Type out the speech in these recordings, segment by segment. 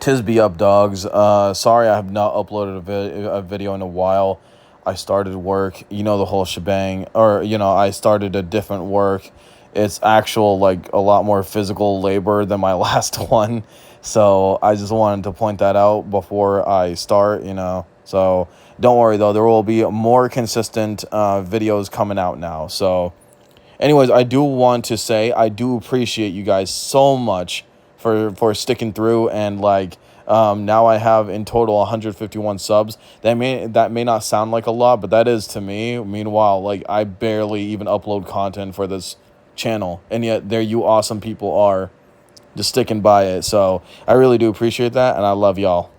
Tis be up, dogs. Sorry I have not uploaded a video in a while. I started work, the whole shebang, or I started a different work. It's actual like a lot more physical labor than my last one, so I just wanted to point that out before I start. So don't worry though, there will be more consistent videos coming out now. So anyways, I do want to say I do appreciate you guys so much for sticking through, and now I have in total 151 subs. That may not sound like a lot, but that is to me. Meanwhile, like, I barely even upload content for this channel, and yet there you awesome people are just sticking by it. So I really do appreciate that, and I love y'all.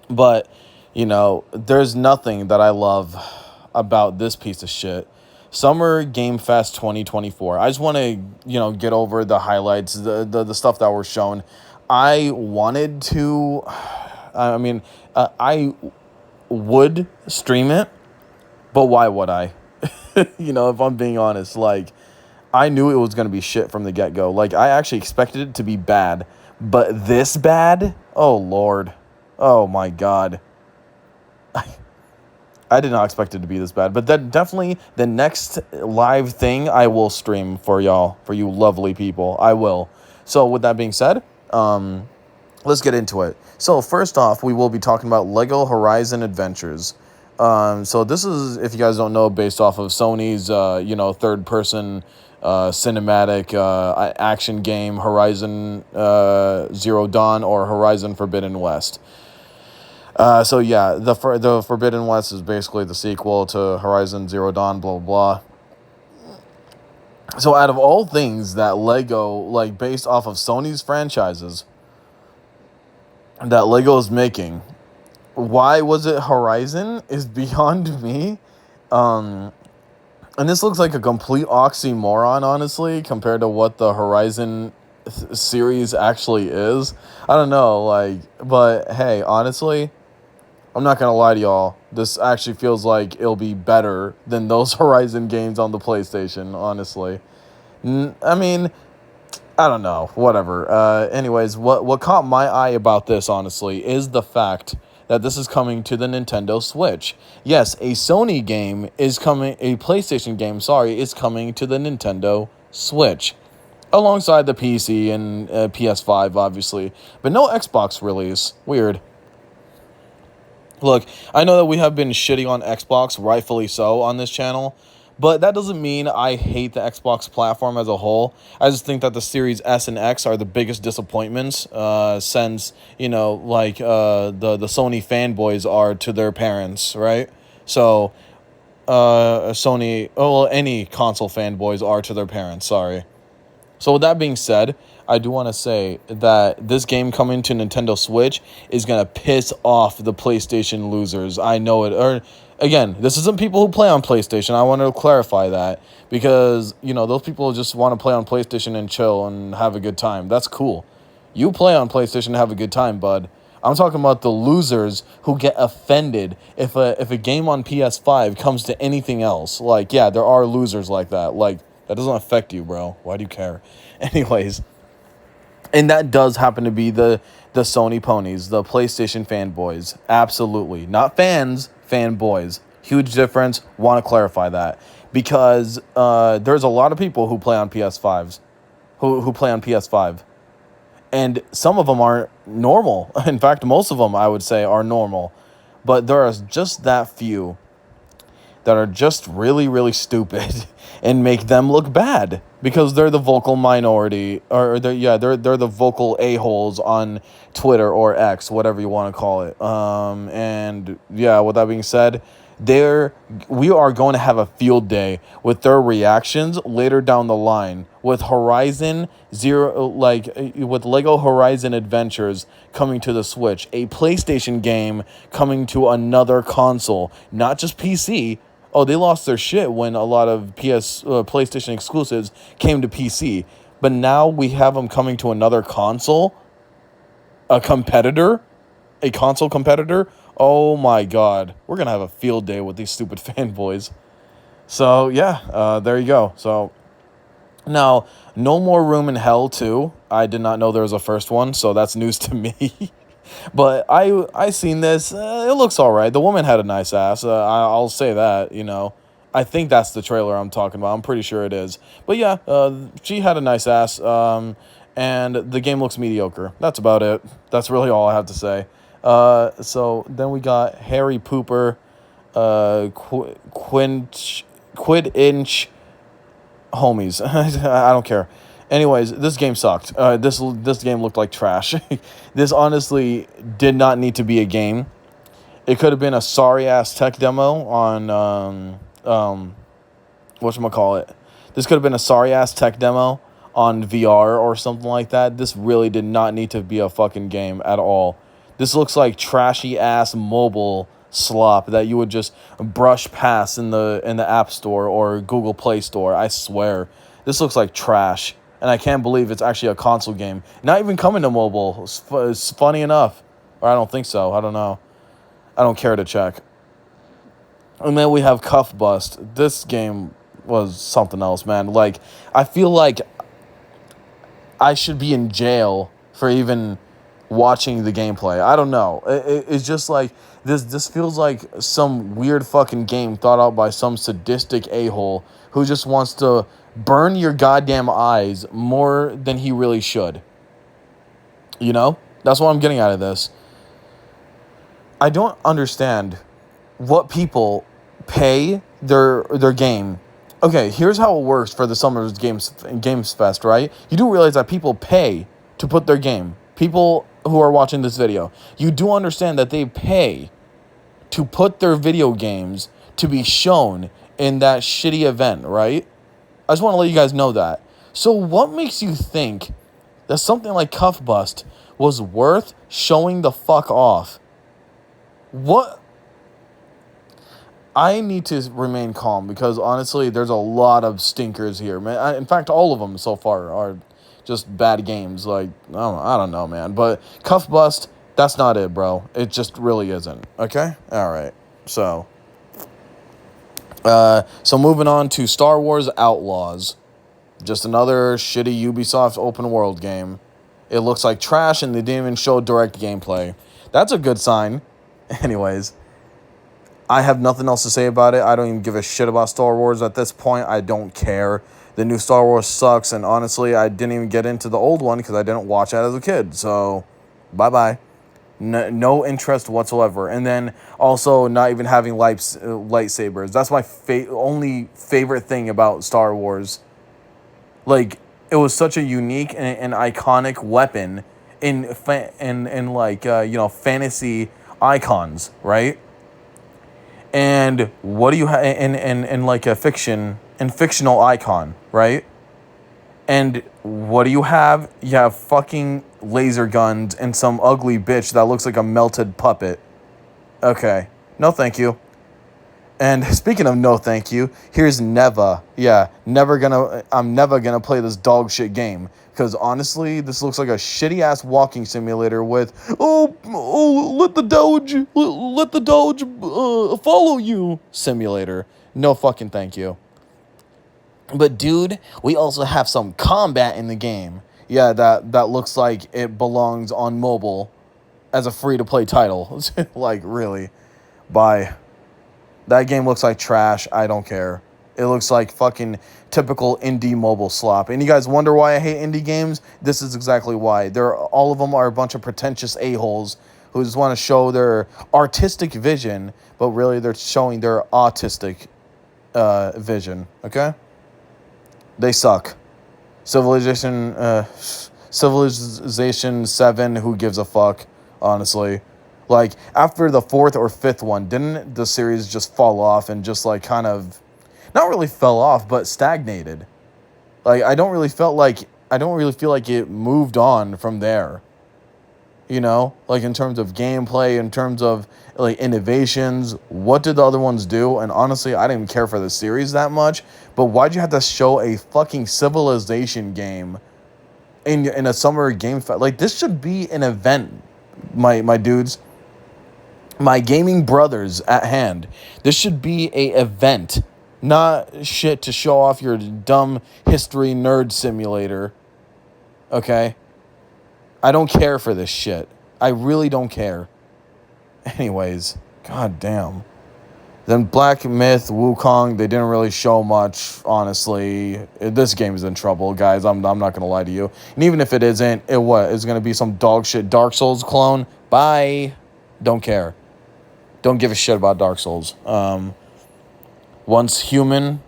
But there's nothing that I love about this piece of shit. Summer Game Fest 2024. I just want to, get over the highlights, the stuff that were shown. I wanted to, I would stream it, but why would I? If I'm being honest, I knew it was going to be shit from the get-go. Like, I actually expected it to be bad, but this bad? Oh, Lord. Oh, my God. I did not expect it to be this bad, but then definitely the next live thing I will stream for y'all, for you lovely people. I will. So with that being said, let's get into it. So first off, we will be talking about Lego Horizon Adventures. So this is, if you guys don't know, based off of Sony's, third-person cinematic action game Horizon Zero Dawn, or Horizon Forbidden West. So yeah, the Forbidden West is basically the sequel to Horizon Zero Dawn, blah, blah, blah. So out of all things that Lego, based off of Sony's franchises that Lego is making, why was it Horizon is beyond me. And this looks like a complete oxymoron, honestly, compared to what the Horizon series actually is. I don't know, but hey, honestly, I'm not going to lie to y'all. This actually feels like it'll be better than those Horizon games on the PlayStation, honestly. I don't know. Whatever. Anyways, what caught my eye about this, honestly, is the fact that this is coming to the Nintendo Switch. Yes, a Sony game is coming, a PlayStation game, is coming to the Nintendo Switch, alongside the PC and PS5, obviously. But no Xbox release. Weird. Look, I know that we have been shitting on Xbox, rightfully so, on this channel, but that doesn't mean I hate the Xbox platform as a whole. I just think that the Series S and X are the biggest disappointments, since, the Sony fanboys are to their parents, right? So, any console fanboys are to their parents, sorry. So with that being said, I do want to say that this game coming to Nintendo Switch is going to piss off the PlayStation losers. I know it. Or, again, this isn't people who play on PlayStation. I want to clarify that, because, those people just want to play on PlayStation and chill and have a good time. That's cool. You play on PlayStation and have a good time, bud. I'm talking about the losers who get offended if a game on PS5 comes to anything else. Yeah, there are losers like that. That doesn't affect you, bro. Why do you care? Anyways, and that does happen to be the Sony ponies, the PlayStation fanboys. Absolutely. Not fans, fanboys. Huge difference. Want to clarify that. Because there's a lot of people who play on PS5s, who play on PS5. And some of them are normal. In fact, most of them, I would say, are normal. But there are just that few that are just really, really stupid and make them look bad, because they're the vocal minority, or they're the vocal a-holes on Twitter or X, whatever you want to call it. And yeah, with that being said, we are going to have a field day with their reactions later down the line with Horizon Zero, with Lego Horizon Adventures coming to the Switch, a PlayStation game coming to another console, not just PC. Oh, they lost their shit when a lot of PlayStation exclusives came to PC. But now we have them coming to another console, a console competitor. Oh my God. We're going to have a field day with these stupid fanboys. So, yeah, there you go. So, now, No More Room in Hell 2. I did not know there was a first one, so that's news to me. But I seen this. It looks all right. The woman had a nice ass. I'll say that. I think that's the trailer I'm talking about. I'm pretty sure it is. But yeah, she had a nice ass. And the game looks mediocre. That's about it. That's really all I have to say. So then we got Harry Pooper, Quid Inch homies. I don't care. Anyways, this game sucked. This game looked like trash. This honestly did not need to be a game. It could have been a sorry ass tech demo on whatchamacallit. This could have been a sorry ass tech demo on VR or something like that. This really did not need to be a fucking game at all. This looks like trashy ass mobile slop that you would just brush past in the App Store or Google Play Store. I swear. This looks like trash. And I can't believe it's actually a console game. Not even coming to mobile. It's funny enough. Or I don't think so. I don't know. I don't care to check. And then we have Cuff Bust. This game was something else, man. Like, I feel like I should be in jail for even watching the gameplay. I don't know. It's just like this feels like some weird fucking game thought out by some sadistic a-hole who just wants to burn your goddamn eyes more than he really should. That's what I'm getting out of this. I don't understand what people pay their game. Okay, here's how it works for the Summer Games Fest, right? You do realize that people pay to put their game. People who are watching this video, you do understand that they pay to put their video games to be shown in that shitty event, right? I just want to let you guys know that. So what makes you think that something like Cuff Bust was worth showing the fuck off? What? I need to remain calm because honestly, there's a lot of stinkers here, man. In fact, all of them so far are just bad games. Like, I don't know, man. But Cuff Bust, that's not it, bro. It just really isn't. Okay? All right. So moving on to Star Wars Outlaws. Just another shitty Ubisoft open world game. It looks like trash and they didn't even show direct gameplay. That's a good sign. Anyways, I have nothing else to say about it. I don't even give a shit about Star Wars at this point. I don't care. The new Star Wars sucks, and honestly, I didn't even get into the old one because I didn't watch it as a kid. So, bye-bye. No interest whatsoever. And then also not even having lightsabers. That's my only favorite thing about Star Wars. Like, it was such a unique and iconic weapon in fantasy icons, right? And what do you have in like a fictional icon, right? And what do you have? You have fucking laser guns and some ugly bitch that looks like a melted puppet. Okay. No thank you. And speaking of no thank you, here's Neva. Yeah, I'm never gonna play this dog shit game. Because honestly, this looks like a shitty ass walking simulator with, let the Doge follow you simulator. No fucking thank you. But dude, we also have some combat in the game. Yeah, that looks like it belongs on mobile as a free-to-play title. Like, really. Bye. That game looks like trash. I don't care. It looks like fucking typical indie mobile slop. And you guys wonder why I hate indie games? This is exactly why. All of them are a bunch of pretentious a-holes who just want to show their artistic vision, but really they're showing their autistic vision. Okay? They suck. Civilization 7, who gives a fuck, honestly. Like, after the 4th or 5th one, didn't the series just fall off and just, like, kind of, not really fell off, but stagnated? Like, I don't really feel like it moved on from there. Like, in terms of gameplay, in terms of, like, innovations, what did the other ones do? And honestly, I didn't care for the series that much, but why'd you have to show a fucking Civilization game in a summer game fest? Like, this should be an event, my dudes. My gaming brothers at hand. This should be a event, not shit to show off your dumb history nerd simulator. Okay? I don't care for this shit. I really don't care. Anyways, god damn. Then Black Myth, Wukong, they didn't really show much, honestly. This game is in trouble, guys. I'm not going to lie to you. And even if it isn't, it's going to be some dog shit Dark Souls clone? Bye. Don't care. Don't give a shit about Dark Souls. Once human.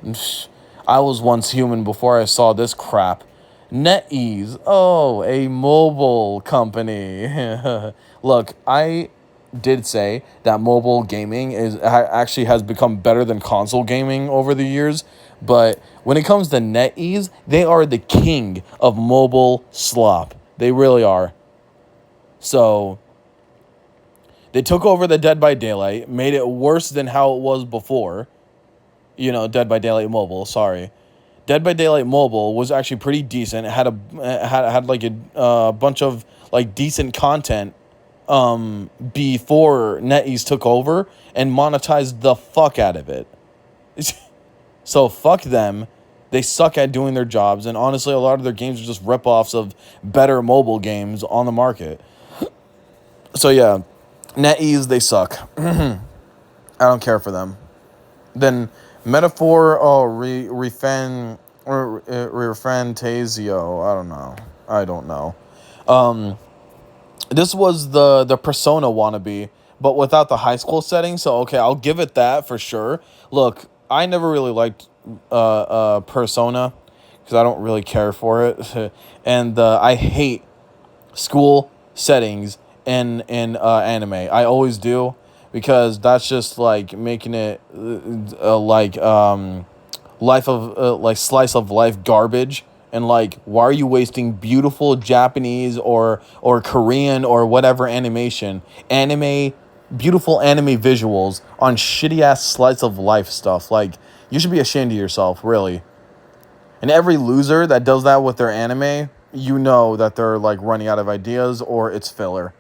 I was once human before I saw this crap. NetEase. Oh, a mobile company. Look, I did say that mobile gaming actually has become better than console gaming over the years, but when it comes to NetEase, they are the king of mobile slop. They really are. So they took over the Dead by Daylight, made it worse than how it was before. Dead by Daylight Mobile, sorry. Dead by Daylight Mobile was actually pretty decent. It had had like a bunch of like decent content before NetEase took over and monetized the fuck out of it. So fuck them. They suck at doing their jobs, and honestly, a lot of their games are just rip-offs of better mobile games on the market. So yeah, NetEase, they suck. I don't care for them. Then Metaphor, Refantazio, I don't know. This was the Persona wannabe, but without the high school setting. So okay, I'll give it that for sure. Look, I never really liked Persona because I don't really care for it, and I hate school settings in anime. I always do, because that's just like making it life of like slice of life garbage. And like, why are you wasting beautiful Japanese or Korean or whatever beautiful anime visuals on shitty ass slice of life stuff? Like, you should be ashamed of yourself, really. And every loser that does that with their anime, that they're like running out of ideas or it's filler.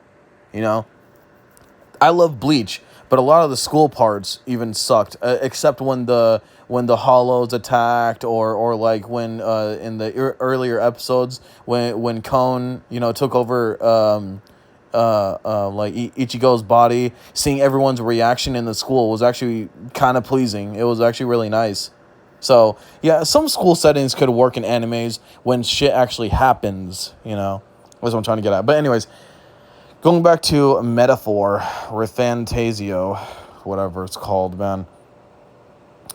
I love Bleach, but a lot of the school parts even sucked, except when the Hollows attacked, or like when in the earlier episodes when Kon took over like Ichigo's body. Seeing everyone's reaction in the school was actually kind of pleasing. It was actually really nice. So yeah, some school settings could work in animes when shit actually happens. That's what I'm trying to get at. But anyways. Going back to Metaphor, Refantasio, whatever it's called, man.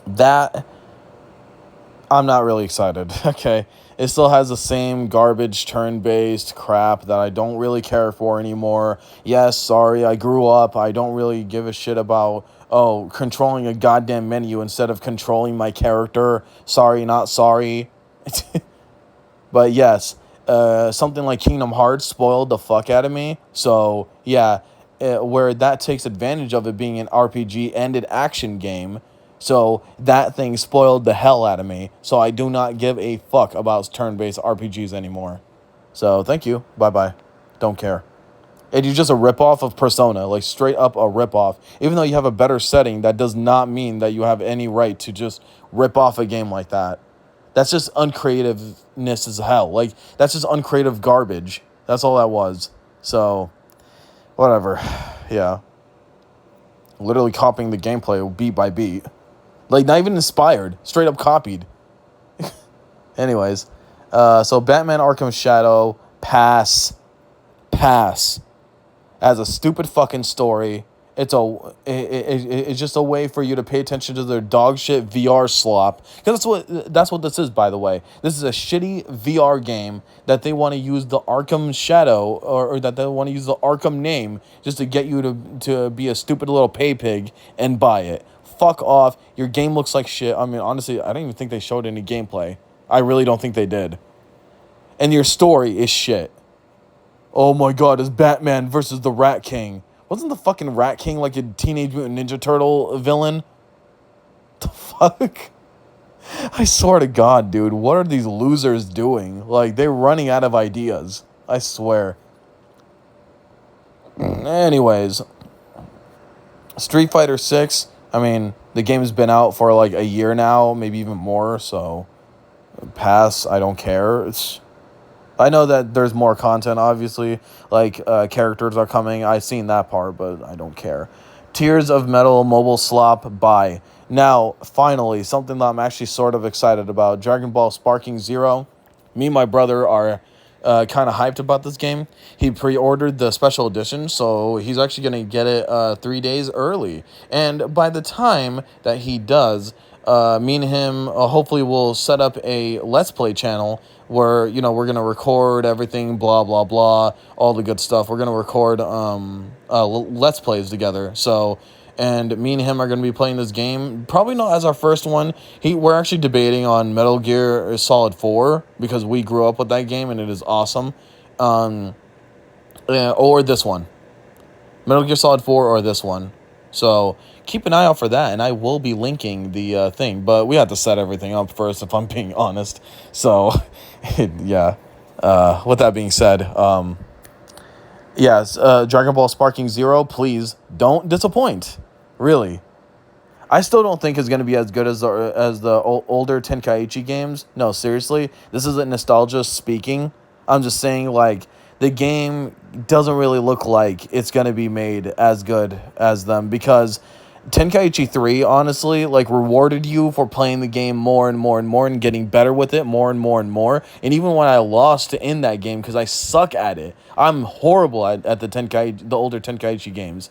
That, I'm not really excited, okay? It still has the same garbage turn-based crap that I don't really care for anymore. Yes, sorry, I grew up. I don't really give a shit about, controlling a goddamn menu instead of controlling my character. Sorry, not sorry. But yes. Something like Kingdom Hearts spoiled the fuck out of me. So, yeah, where that takes advantage of it being an RPG and an action game. So, that thing spoiled the hell out of me. So, I do not give a fuck about turn-based RPGs anymore. So, thank you. Bye-bye. Don't care. It is just a ripoff of Persona. Like, straight up a ripoff. Even though you have a better setting, that does not mean that you have any right to just rip off a game like that. That's just uncreativeness as hell. Like, that's just uncreative garbage. That's all that was. So, whatever. Yeah. Literally copying the gameplay beat by beat. Like, not even inspired. Straight up copied. Anyways. So, Batman Arkham Shadow. Pass. As a stupid fucking story. It's just a way for you to pay attention to their dog shit VR slop. Because that's what this is, by the way. This is a shitty VR game that they want to use the Arkham Shadow, or that they want to use the Arkham name just to get you to be a stupid little pay pig and buy it. Fuck off. Your game looks like shit. I mean, honestly, I don't even think they showed any gameplay. I really don't think they did. And your story is shit. Oh my god, it's Batman versus the Rat King. Wasn't the fucking Rat King like a Teenage Mutant Ninja Turtle villain? The fuck? I swear to God, dude. What are these losers doing? Like, they're running out of ideas. I swear. Anyways. Street Fighter 6. I mean, the game's been out for like a year now. Maybe even more. So, pass. I don't care. I know that there's more content, obviously, like characters are coming. I've seen that part, but I don't care. Tears of Metal mobile slop buy. Now, finally, something that I'm actually sort of excited about. Dragon Ball Sparking Zero. Me and my brother are kind of hyped about this game. He pre-ordered the special edition, so he's actually going to get it 3 days early. And by the time that he does, me and him hopefully will set up a Let's Play channel where, we're going to record everything, blah, blah, blah, all the good stuff. We're going to record Let's Plays together. So, and me and him are going to be playing this game. Probably not as our first one. We're actually debating on Metal Gear Solid 4 because we grew up with that game and it is awesome. Or this one. Metal Gear Solid 4 or this one. So keep an eye out for that, and I will be linking the thing. But we have to set everything up first, if I'm being honest. So, yeah. With that being said, yes, Dragon Ball Sparking Zero, please don't disappoint. Really. I still don't think it's going to be as good as the older Tenkaichi games. No, seriously. This isn't nostalgia speaking. I'm just saying, like, the game doesn't really look like it's going to be made as good as them because Tenkaichi 3, honestly, like, rewarded you for playing the game more and more and more and getting better with it more and more and more. And even when I lost in that game because I suck at it, I'm horrible at the older Tenkaichi games.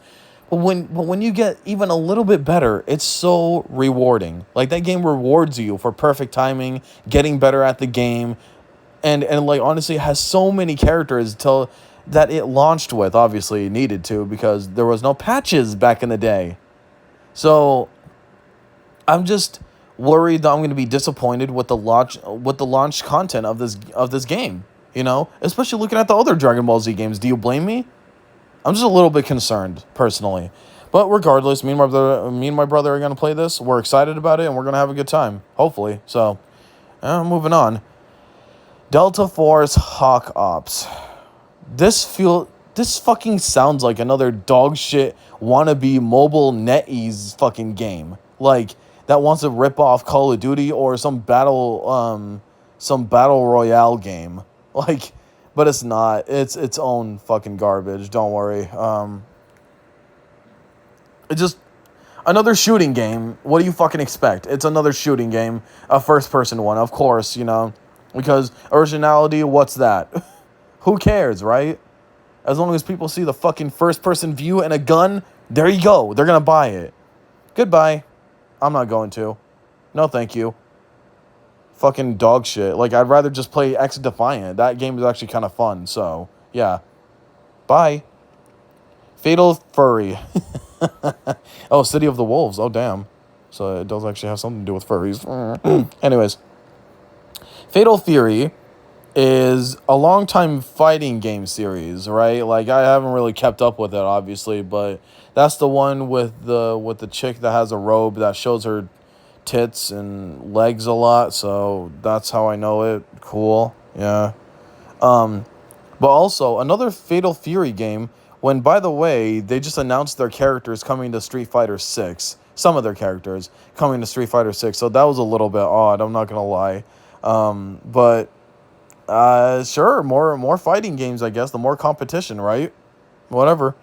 But when you get even a little bit better, it's so rewarding. Like, that game rewards you for perfect timing, getting better at the game, and like, honestly, it has so many characters that it launched with. Obviously, it needed to because there was no patches back in the day. So I'm just worried that I'm going to be disappointed with the launch content of this game. Especially looking at the other Dragon Ball Z games. Do you blame me? I'm just a little bit concerned personally. But regardless, me and my brother are going to play this. We're excited about it, and we're going to have a good time, hopefully. So, moving on. Delta Force Hawk Ops. This fucking sounds like another dog shit wannabe mobile NetEase fucking game. Like, that wants to rip off Call of Duty or some battle royale game. Like, but it's not. It's its own fucking garbage. Don't worry. It's just another shooting game. What do you fucking expect? It's another shooting game, a first-person one, of course, because originality, what's that? Who cares, right? As long as people see the fucking first-person view and a gun, there you go. They're gonna buy it. Goodbye. I'm not going to. No, thank you. Fucking dog shit. Like, I'd rather just play X Defiant. That game is actually kind of fun, so, yeah. Bye. Fatal Fury. Oh, City of the Wolves. Oh, damn. So it does actually have something to do with furries. Anyways. Fatal Fury is a long-time fighting game series, right? Like, I haven't really kept up with it, obviously, but that's the one with the chick that has a robe that shows her tits and legs a lot, so that's how I know it. Cool. Yeah. But also, another Fatal Fury game, when, by the way, they just announced their characters coming to Street Fighter 6. Some of their characters coming to Street Fighter 6, so that was a little bit odd, I'm not gonna lie. But sure, more fighting games, I guess. The more competition, right? Whatever.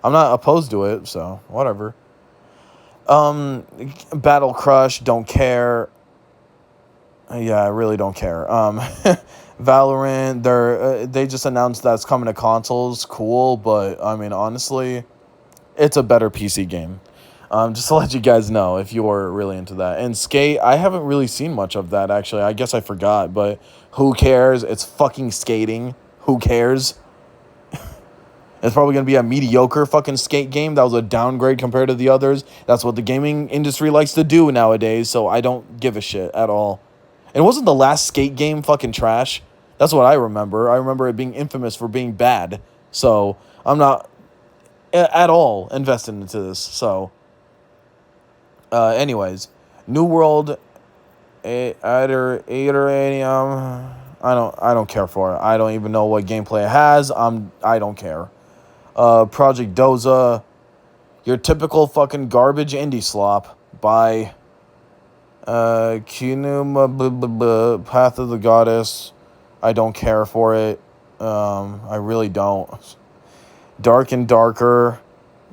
I'm not opposed to it, so whatever. Battle Crush, don't care. Yeah, I really don't care. Valorant, they just announced that's coming to consoles. Cool, but I mean, honestly, it's a better PC game. Just to let you guys know if you're really into that. And Skate, I haven't really seen much of that, actually. I guess I forgot, but who cares? It's fucking skating. Who cares? It's probably going to be a mediocre fucking Skate game. That was a downgrade compared to the others. That's what the gaming industry likes to do nowadays, so I don't give a shit at all. And wasn't the last Skate game fucking trash? That's what I remember. I remember it being infamous for being bad. So, I'm not at all invested into this, so... anyways, New World, Aderanium. I don't care for it. I don't even know what gameplay it has. I don't care. Project Doza, your typical fucking garbage indie slop by Kinuma Path of the Goddess. I don't care for it. I really don't. Dark and Darker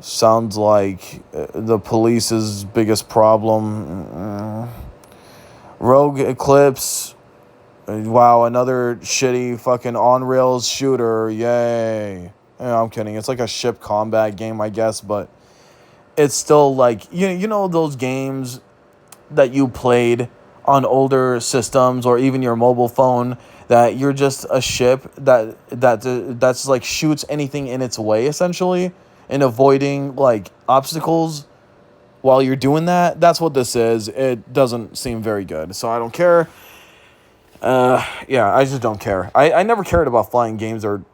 sounds like the police's biggest problem. Rogue Eclipse. Wow, another shitty fucking on-rails shooter. Yay. Yeah, I'm kidding. It's like a ship combat game, I guess, but it's still like, you know those games that you played on older systems or even your mobile phone that you're just a ship that's like shoots anything in its way essentially and avoiding like obstacles while you're doing that. That's what this is. It doesn't seem very good, so I don't care. Yeah, I just don't care. I never cared about flying games or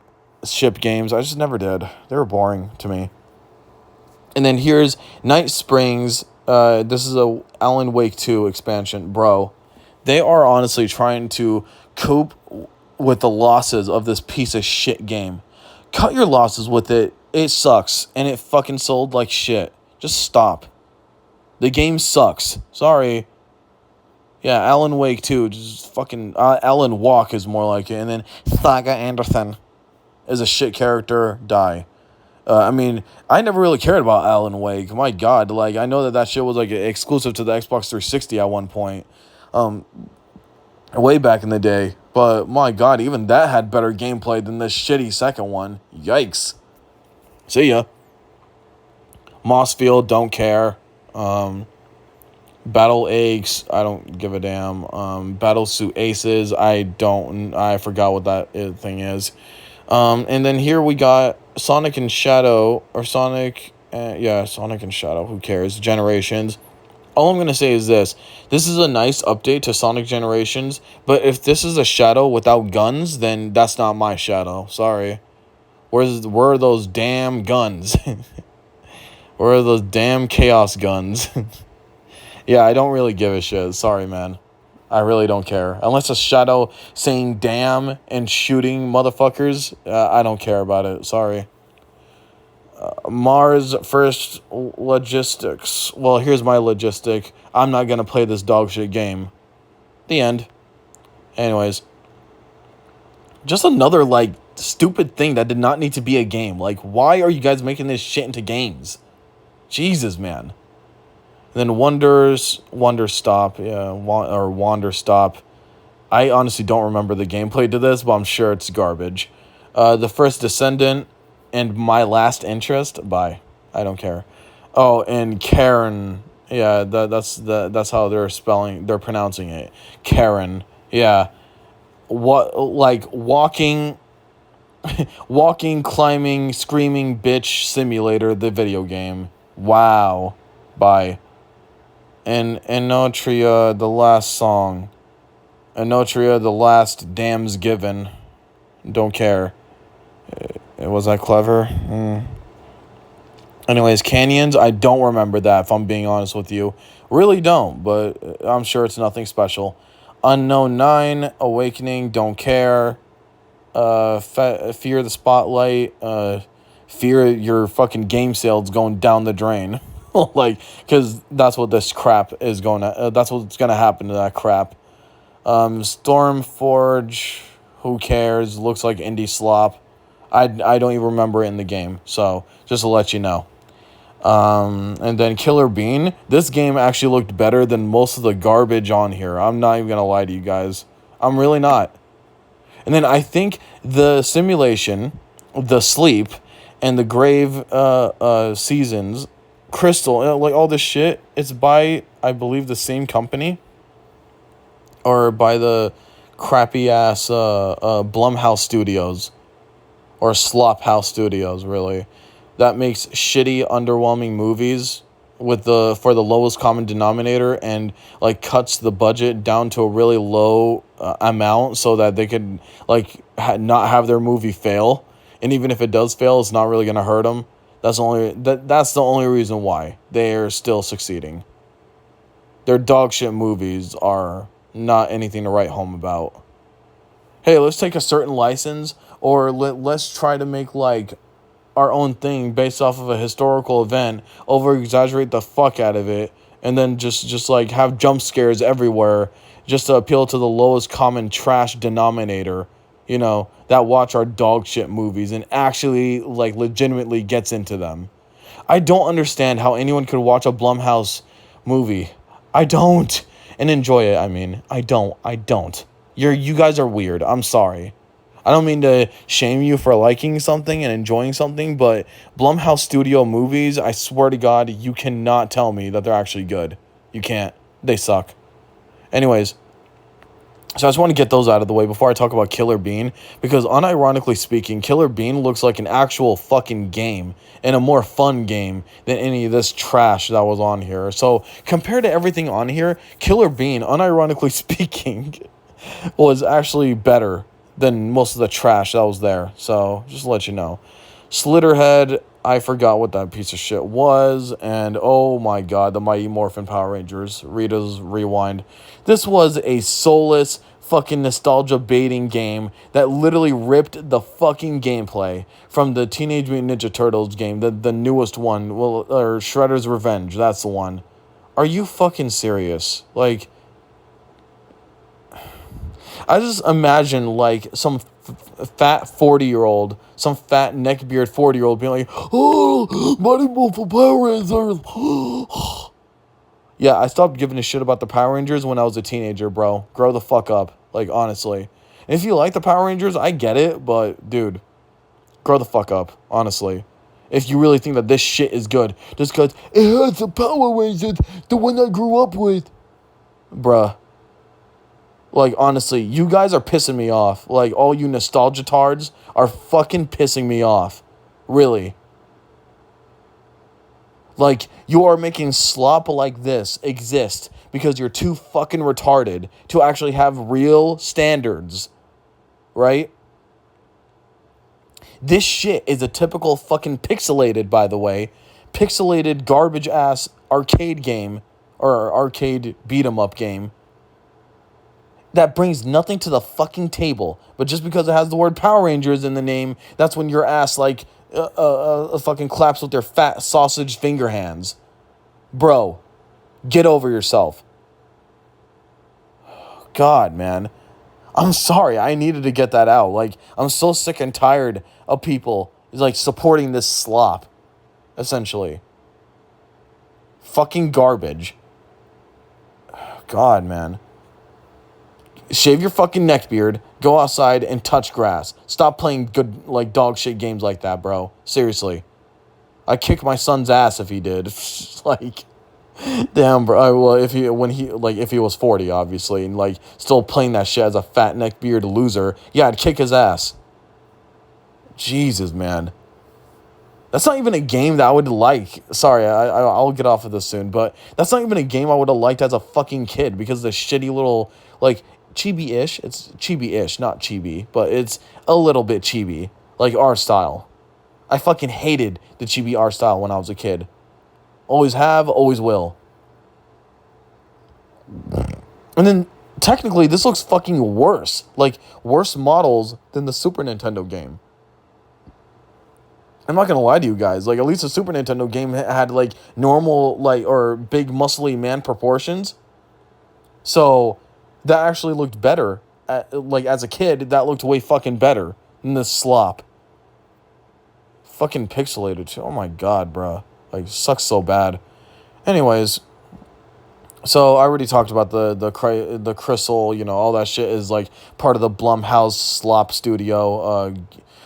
ship games. I just never did. They were boring to me. And then here's Night Springs. This is a Alan Wake 2 expansion. Bro, they are honestly trying to cope with the losses of this piece of shit game. Cut your losses with it. It sucks. And it fucking sold like shit. Just stop. The game sucks. Sorry. Yeah, Alan Wake 2. Just fucking... Alan Walk is more like it. And then Saga Anderson is a shit character. Die. I mean, I never really cared about Alan Wake. My God, like, I know that shit was, like, exclusive to the Xbox 360 at one point. Way back in the day. But, my God, even that had better gameplay than this shitty second one. Yikes. See ya. Mossfield, don't care. Battle Aches, I don't give a damn. Battlesuit Aces, I forgot what that thing is. And then here we got Sonic and Shadow, or Sonic and Shadow, who cares, Generations. All I'm going to say is this is a nice update to Sonic Generations, but if this is a Shadow without guns, then that's not my Shadow, sorry. Where are those damn guns? Where are those damn Chaos guns? Yeah, I don't really give a shit, sorry man. I really don't care. Unless a Shadow saying damn and shooting motherfuckers, I don't care about it. Sorry. Mars First Logistics. Well, here's my logistic. I'm not going to play this dog shit game. The end. Anyways. Just another, like, stupid thing that did not need to be a game. Like, why are you guys making this shit into games? Jesus, man. And then Wonder Stop, Wander Stop. I honestly don't remember the gameplay to this, but I'm sure it's garbage. The First Descendant and My Last Interest. Bye. I don't care. Oh, and Karen. Yeah, that's how they're pronouncing it. Karen. Yeah. What, like walking, climbing, screaming bitch simulator, the video game. Wow. Bye. And Enotria, the last song. Enotria, the last damns given. Don't care. Was I clever? Anyways, Canyons, I don't remember that, if I'm being honest with you. Really don't, but I'm sure it's nothing special. Unknown 9, Awakening, don't care. Fear the Spotlight. Fear your fucking game sales going down the drain. Like, because that's what this crap is that's what's gonna happen to that crap. Stormforge, who cares? Looks like indie slop. I don't even remember it in the game, so just to let you know. And then Killer Bean. This game actually looked better than most of the garbage on here. I'm not even gonna lie to you guys. I'm really not. And then I think the simulation, the sleep, and the grave seasons, Crystal, like all this shit, it's by, I believe, the same company. Or by the crappy ass Blumhouse Studios. Or Slop House Studios, really. That makes shitty, underwhelming movies for the lowest common denominator and like cuts the budget down to a really low amount so that they could like not have their movie fail. And even if it does fail, it's not really gonna hurt them. That's the only reason why they're still succeeding. Their dog shit movies are not anything to write home about. Hey, let's take a certain license, or let's try to make like our own thing based off of a historical event, over exaggerate the fuck out of it, and then just like have jump scares everywhere just to appeal to the lowest common trash denominator. that watch our dog shit movies and actually, like, legitimately gets into them. I don't understand how anyone could watch a Blumhouse movie. I don't. And enjoy it, I mean. I don't. You guys are weird. I'm sorry. I don't mean to shame you for liking something and enjoying something, but Blumhouse Studio movies, I swear to God, you cannot tell me that they're actually good. You can't. They suck. Anyways, so I just want to get those out of the way before I talk about Killer Bean, because unironically speaking, Killer Bean looks like an actual fucking game and a more fun game than any of this trash that was on here. So compared to everything on here, Killer Bean, unironically speaking, was actually better than most of the trash that was there. So just to let you know. Slitterhead, I forgot what that piece of shit was. And oh my God, the Mighty Morphin Power Rangers. Rita's Rewind. This was a soulless fucking nostalgia baiting game that literally ripped the fucking gameplay from the Teenage Mutant Ninja Turtles game, the newest one, or Shredder's Revenge. That's the one. Are you fucking serious? Like, I just imagine, like, some fat 40-year-old, some fat neckbeard 40-year-old being like, oh, Mighty Morphin Power Rangers. Yeah, I stopped giving a shit about the Power Rangers when I was a teenager, bro. Grow the fuck up. Like, honestly. And if you like the Power Rangers, I get it, but, dude, grow the fuck up, honestly. If you really think that this shit is good, just because it has the Power Rangers, the one I grew up with. Bruh. Like, honestly, you guys are pissing me off. Like, all you nostalgia tards are fucking pissing me off. Really. Like, you are making slop like this exist because you're too fucking retarded to actually have real standards. Right? This shit is a typical fucking pixelated, by the way, pixelated garbage-ass arcade game, or arcade beat-em-up game, that brings nothing to the fucking table. But just because it has the word Power Rangers in the name, that's when your ass, like, fucking claps with their fat sausage finger hands. Bro, get over yourself. God, man. I'm sorry. I needed to get that out. Like, I'm so sick and tired of people, like, supporting this slop, essentially. Fucking garbage. God, man. Shave your fucking neckbeard, go outside and touch grass. Stop playing good, like, dog shit games like that, bro. Seriously. I'd kick my son's ass if he did. Like, damn, bro. Well, if he was 40, obviously, and, like, still playing that shit as a fat neckbeard loser, yeah, I'd kick his ass. Jesus, man. That's not even a game that I would like. Sorry, I'll get off of this soon, but that's not even a game I would have liked as a fucking kid because the shitty little, like, chibi-ish. It's chibi-ish, not chibi, but it's a little bit chibi, like our style. I fucking hated the chibi art style when I was a kid. Always have, always will. And then, technically, this looks fucking worse. Like, worse models than the Super Nintendo game. I'm not gonna lie to you guys. Like, at least the Super Nintendo game had, like, normal, like, or big muscly man proportions. So that actually looked better. Like, as a kid, that looked way fucking better than this slop. Fucking pixelated too. Oh my God, bro. Like, sucks so bad. Anyways, so I already talked about the Crystal, all that shit is, like, part of the Blumhouse Slop Studio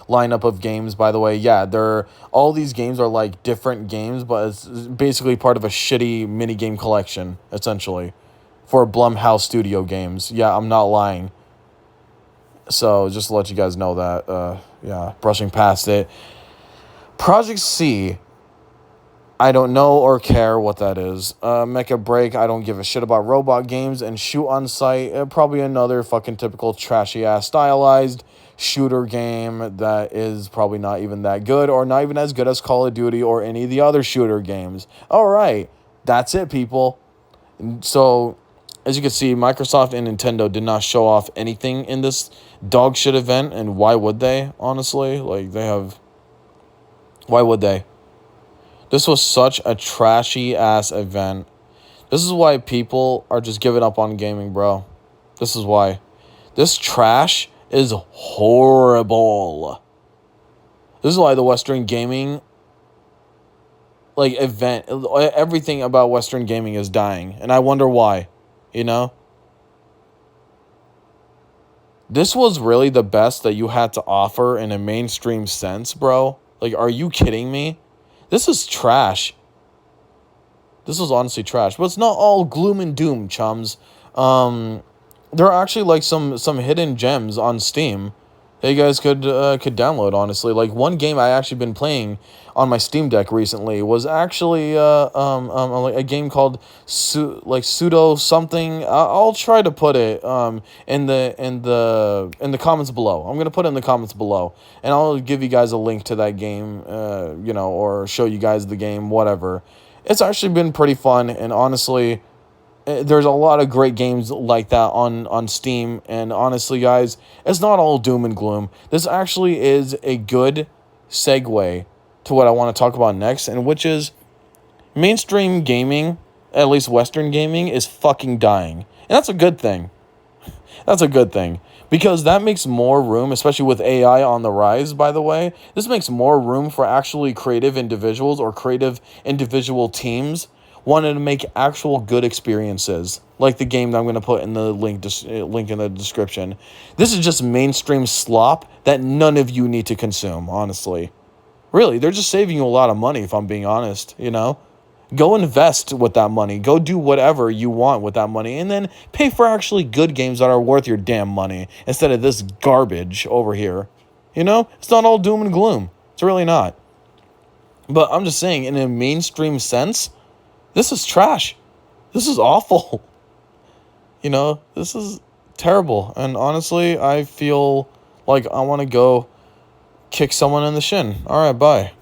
lineup of games, by the way. Yeah, all these games are, like, different games, but it's basically part of a shitty minigame collection, essentially, for Blumhouse Studio games. Yeah, I'm not lying. So, just to let you guys know that, yeah, brushing past it. Project C, I don't know or care what that is. Mecha Break, I don't give a shit about robot games. And Shoot on Sight, probably another fucking typical trashy-ass stylized shooter game that is probably not even that good or not even as good as Call of Duty or any of the other shooter games. All right, that's it, people. So, as you can see, Microsoft and Nintendo did not show off anything in this dog shit event, and why would they, honestly? Like, why would they? This was such a trashy-ass event. This is why people are just giving up on gaming, bro. This is why. This trash is horrible. This is why the Western gaming event, everything about Western gaming is dying, and I wonder why. You know, this was really the best that you had to offer in a mainstream sense, bro. Like, are you kidding me? This is trash. This is honestly trash, but it's not all gloom and doom, chums. There are actually some hidden gems on Steam that you guys could download. Honestly, like one game I actually been playing on my Steam Deck recently was actually like a game called pseudo something. I'll try to put it in the comments below. I'm gonna put it in the comments below, and I'll give you guys a link to that game. Or show you guys the game, whatever. It's actually been pretty fun, and honestly, there's a lot of great games like that on Steam, and honestly, guys, it's not all doom and gloom. This actually is a good segue to what I want to talk about next, and which is mainstream gaming, at least Western gaming, is fucking dying. And that's a good thing. That's a good thing. Because that makes more room, especially with AI on the rise, by the way. This makes more room for actually creative individuals or creative individual teams wanting to make actual good experiences. Like the game that I'm going to put in the link in the description. This is just mainstream slop that none of you need to consume, honestly. Really, they're just saving you a lot of money, if I'm being honest, you know? Go invest with that money. Go do whatever you want with that money. And then pay for actually good games that are worth your damn money instead of this garbage over here. You know? It's not all doom and gloom. It's really not. But I'm just saying, in a mainstream sense, this is trash. This is awful. You know? This is terrible. And honestly, I feel like I want to go kick someone in the shin. All right, bye.